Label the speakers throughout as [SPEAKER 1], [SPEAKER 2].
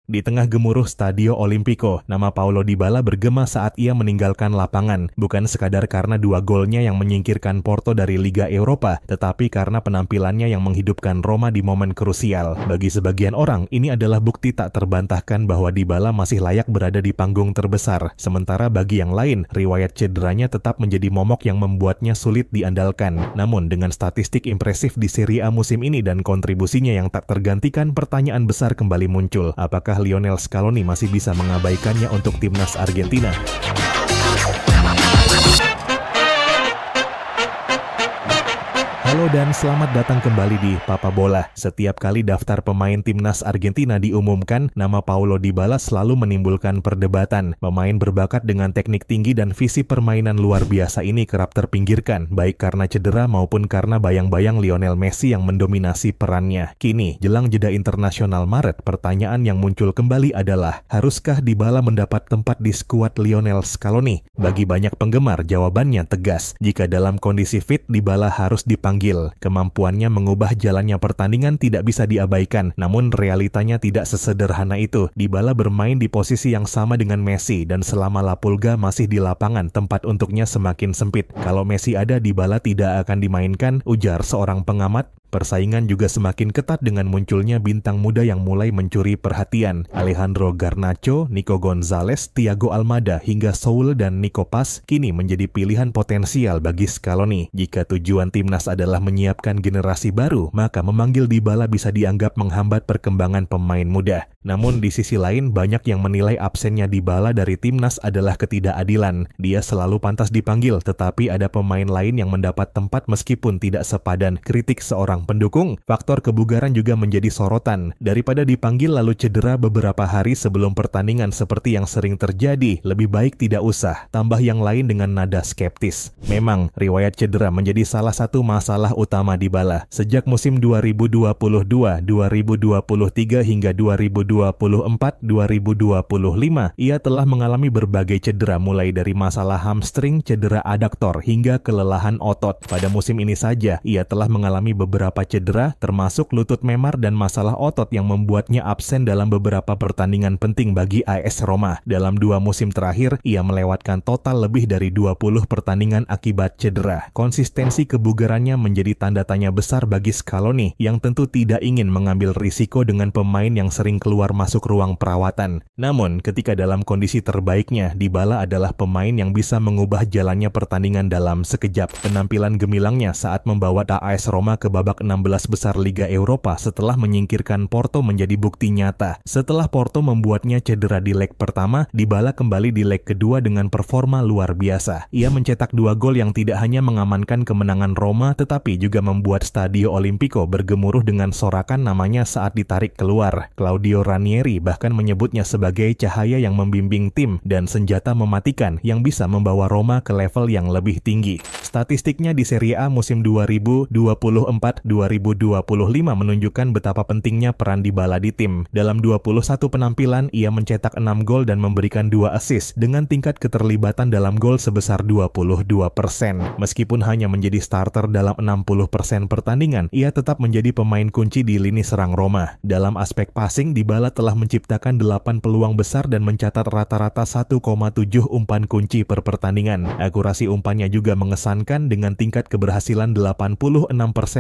[SPEAKER 1] Di tengah gemuruh Stadio Olimpico, nama Paulo Dybala bergema saat ia meninggalkan lapangan, bukan sekadar karena 2 golnya yang menyingkirkan Porto dari Liga Eropa, tetapi karena penampilannya yang menghidupkan Roma di momen krusial. Bagi sebagian orang, ini adalah bukti tak terbantahkan bahwa Dybala masih layak berada di panggung terbesar. Sementara bagi yang lain, riwayat cederanya tetap menjadi momok yang membuatnya sulit diandalkan. Namun, dengan statistik impresif di Serie A musim ini dan kontribusinya yang tak tergantikan, pertanyaan besar kembali muncul. Apakah Lionel Scaloni masih bisa mengabaikannya untuk timnas Argentina? Halo dan selamat datang kembali di Papa Bola. Setiap kali daftar pemain timnas Argentina diumumkan, nama Paulo Dybala selalu menimbulkan perdebatan. Pemain berbakat dengan teknik tinggi dan visi permainan luar biasa ini kerap terpinggirkan, baik karena cedera maupun karena bayang-bayang Lionel Messi yang mendominasi perannya. Kini, jelang jeda internasional Maret, pertanyaan yang muncul kembali adalah, haruskah Dybala mendapat tempat di skuad Lionel Scaloni? Bagi banyak penggemar, jawabannya tegas. Jika dalam kondisi fit, Dybala harus dipanggil. Kemampuannya mengubah jalannya pertandingan tidak bisa diabaikan, namun realitanya tidak sesederhana itu. Dybala bermain di posisi yang sama dengan Messi, dan selama La Pulga masih di lapangan, tempat untuknya semakin sempit. Kalau Messi ada, Dybala tidak akan dimainkan, ujar seorang pengamat. Persaingan juga semakin ketat dengan munculnya bintang muda yang mulai mencuri perhatian. Alejandro Garnacho, Nico Gonzalez, Thiago Almada, hingga Saul dan Nico Paz kini menjadi pilihan potensial bagi Scaloni. Jika tujuan timnas adalah menyiapkan generasi baru, maka memanggil Dybala bisa dianggap menghambat perkembangan pemain muda. Namun di sisi lain, banyak yang menilai absennya Dybala dari timnas adalah ketidakadilan. Dia selalu pantas dipanggil, tetapi ada pemain lain yang mendapat tempat meskipun tidak sepadan. Kritik seorang pendukung, faktor kebugaran juga menjadi sorotan. Daripada dipanggil lalu cedera beberapa hari sebelum pertandingan seperti yang sering terjadi, lebih baik tidak usah, tambah yang lain dengan nada skeptis. Memang, riwayat cedera menjadi salah satu masalah utama Dybala. Sejak musim 2022, 2023 hingga 2024-2025, ia telah mengalami berbagai cedera mulai dari masalah hamstring, cedera adaktor, hingga kelelahan otot. Pada musim ini saja, ia telah mengalami beberapa cedera, termasuk lutut memar dan masalah otot yang membuatnya absen dalam beberapa pertandingan penting bagi AS Roma. Dalam 2 musim terakhir, ia melewatkan total lebih dari 20 pertandingan akibat cedera. Konsistensi kebugarannya menjadi tanda tanya besar bagi Scaloni, yang tentu tidak ingin mengambil risiko dengan pemain yang sering keluar masuk ruang perawatan. Namun, ketika dalam kondisi terbaiknya, Dybala adalah pemain yang bisa mengubah jalannya pertandingan dalam sekejap. Penampilan gemilangnya saat membawa AS Roma ke babak 16 besar Liga Eropa setelah menyingkirkan Porto menjadi bukti nyata. Setelah Porto membuatnya cedera di leg pertama, Dybala kembali di leg kedua dengan performa luar biasa. Ia mencetak 2 gol yang tidak hanya mengamankan kemenangan Roma, tetapi juga membuat Stadio Olimpico bergemuruh dengan sorakan namanya saat ditarik keluar. Claudio Ranieri bahkan menyebutnya sebagai cahaya yang membimbing tim dan senjata mematikan yang bisa membawa Roma ke level yang lebih tinggi. Statistiknya di Serie A musim 2024-2025 menunjukkan betapa pentingnya peran Dybala di tim. Dalam 21 penampilan, ia mencetak 6 gol dan memberikan 2 assist dengan tingkat keterlibatan dalam gol sebesar 22%. Meskipun hanya menjadi starter dalam 60% pertandingan, ia tetap menjadi pemain kunci di lini serang Roma. Dalam aspek passing, Dybala telah menciptakan 8 peluang besar dan mencatat rata-rata 1,7 umpan kunci per pertandingan. Akurasi umpannya juga mengesankan dengan tingkat keberhasilan 86%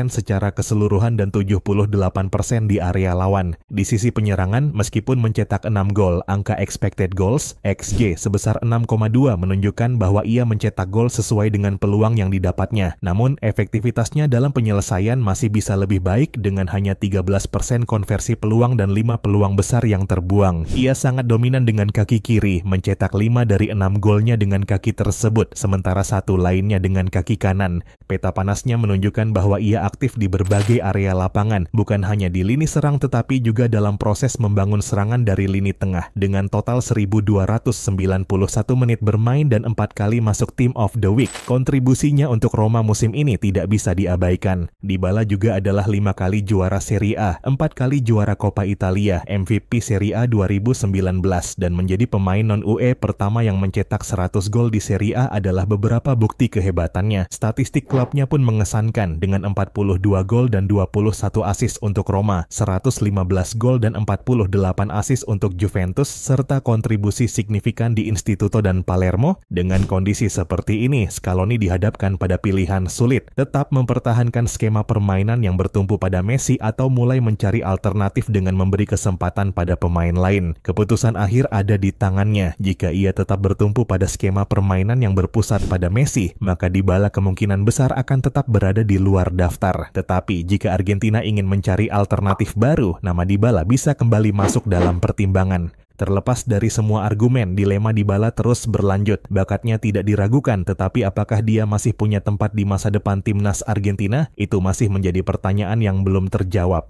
[SPEAKER 1] secara keseluruhan dan 78% di area lawan. Di sisi penyerangan, meskipun mencetak 6 gol, angka expected goals (XG) sebesar 6,2 menunjukkan bahwa ia mencetak gol sesuai dengan peluang yang didapatnya. Namun, efektivitasnya dalam penyelesaian masih bisa lebih baik dengan hanya 13% konversi peluang dan 5 peluang besar yang terbuang. Ia sangat dominan dengan kaki kiri, mencetak 5 dari 6 golnya dengan kaki tersebut, sementara 1 lainnya dengan kaki kanan. Peta panasnya menunjukkan bahwa ia aktif di berbagai area lapangan, bukan hanya di lini serang tetapi juga dalam proses membangun serangan dari lini tengah. Dengan total 1.291 menit bermain dan 4 kali masuk Team of the Week, kontribusinya untuk Roma musim ini tidak bisa diabaikan. Dybala juga adalah 5 kali juara Serie A, 4 kali juara Coppa Italia, MVP Serie A 2019, dan menjadi pemain non-UE pertama yang mencetak 100 gol di Serie A adalah beberapa bukti kehebatan kesehatannya. Statistik klubnya pun mengesankan dengan 42 gol dan 21 assist untuk Roma, 115 gol dan 48 assist untuk Juventus, serta kontribusi signifikan di Instituto dan Palermo. Dengan kondisi seperti ini, Scaloni dihadapkan pada pilihan sulit, tetap mempertahankan skema permainan yang bertumpu pada Messi atau mulai mencari alternatif dengan memberi kesempatan pada pemain lain. Keputusan akhir ada di tangannya. Jika ia tetap bertumpu pada skema permainan yang berpusat pada Messi, maka Dybala kemungkinan besar akan tetap berada di luar daftar. Tetapi jika Argentina ingin mencari alternatif baru, nama Dybala bisa kembali masuk dalam pertimbangan. Terlepas dari semua argumen, dilema Dybala terus berlanjut. Bakatnya tidak diragukan, tetapi apakah dia masih punya tempat di masa depan timnas Argentina? Itu masih menjadi pertanyaan yang belum terjawab.